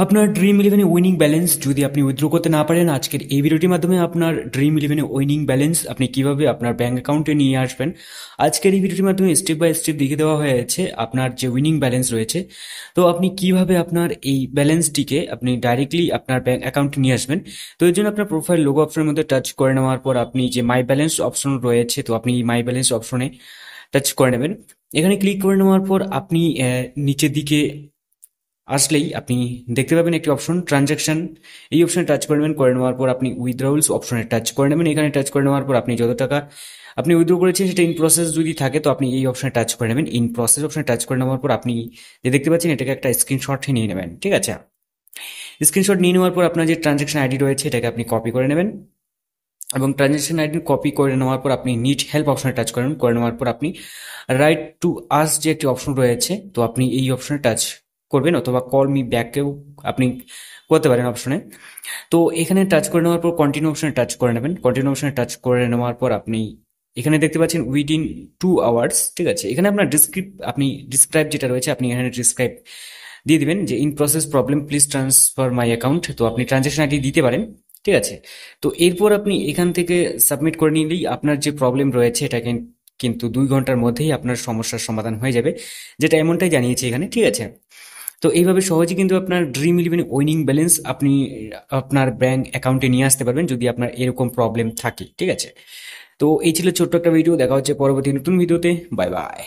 আপনার ড্রিম ইলেভেনে winning balance যদি আপনি উইথড্র করতে না পারেন, আজকের এই ভিডিওটির মাধ্যমে আপনার ড্রিম ইলেভেনে উইনিং ব্যালেন্স আপনি কিভাবে আপনার ব্যাংক অ্যাকাউন্টে নিয়ে আসবেন, আজকের এই ভিডিওটির মাধ্যমে স্টেপ বাই স্টেপ দেখিয়ে দেওয়া হয়েছে আপনার যে উইনিং ব্যালেন্স রয়েছে। তো আপনি কিভাবে আপনার এই ব্যালেন্সটিকে আপনি ডাইরেক্টলি আপনার ব্যাংক অ্যাকাউন্টে নিয়ে আসবেন। তো এর জন্য আপনার প্রোফাইল লোগো অপশনের মধ্যে টাচ করে নেওয়ার পর আপনি যে মাই ব্যালেন্স অপশন রয়েছে, তো আপনি মাই ব্যালেন্স অপশনে টাচ করে নেবেন। এখানে ক্লিক করে নেওয়ার পর আপনি নিচের দিকে আসলেই আপনি দেখতে পাবেন একটি অপশন ট্রানজ্যাকশন। এই অপশনে টাচ করে নেবেন, করে নেওয়ার পর আপনি উইথড্রলস অপশনে টাচ করে নেবেন। এখানে টাচ করে নেওয়ার পর আপনি যত টাকা আপনি উইথড্র করেছেন সেটা ইন প্রসেস যদি থাকে তো আপনি এই অপশনে টাচ করে নেবেন। ইন প্রসেস অপশনে টাচ করে নেওয়ার পর আপনি যে দেখতে পাচ্ছেন এটাকে একটা স্ক্রিনশট নিয়ে নেবেন, ঠিক আছে। স্ক্রিনশট নিয়ে নেওয়ার পর আপনার যে ট্রানজ্যাকশন আইডি রয়েছে এটাকে আপনি কপি করে নেবেন, এবং ট্রানজ্যাকশন আইডি কপি করে নেওয়ার পর আপনি নিড হেল্প অপশনে টাচ করেন। করে নেওয়ার পর আপনি রাইট টু আস যে একটি অপশন রয়েছে, তো আপনি এই অপশনে টাচ করবেন, অথবা কল মি ব্যাককেও আপনি করতে পারেন অপশনে। তো এখানে টাচ করে নেওয়ার পর কন্টিনিউ অপশনে টাচ করে নেবেন। কন্টিনিউ অপশনে টাচ করে নেওয়ার পর আপনি এখানে দেখতে পাচ্ছেন উইদিন 2 আওয়ার্স, ঠিক আছে। এখানে আপনার আপনি ডিসক্রাইব যেটা রয়েছে আপনি এখানে ডিসক্রাইব দিয়ে দিবেন যে in process problem please transfer my account, তো আপনি ট্রানজ্যাকশন আইডি দিতে পারেন, ঠিক আছে। তো এরপর আপনি এখান থেকে সাবমিট করে নিলেই আপনার যে প্রবলেম রয়েছে এটাকে কিন্তু 2 ঘন্টার মধ্যেই আপনার সমস্যার সমাধান হয়ে যাবে, যেটা এমনটাই জানিয়েছে এখানে, ঠিক আছে। তো এইভাবে সহজে কিন্তু আপনার ড্রিম ইলেভেন উইনিং ব্যালেন্স আপনি আপনার ব্যাংক অ্যাকাউন্টে নিয়ে আসতে পারবেন যদি আপনার এরকম প্রবলেম থাকে, ঠিক আছে। তো এই ছিল ছোট্ট একটা ভিডিও, দেখা হচ্ছে পরবর্তী নতুন ভিডিওতে। Bye bye.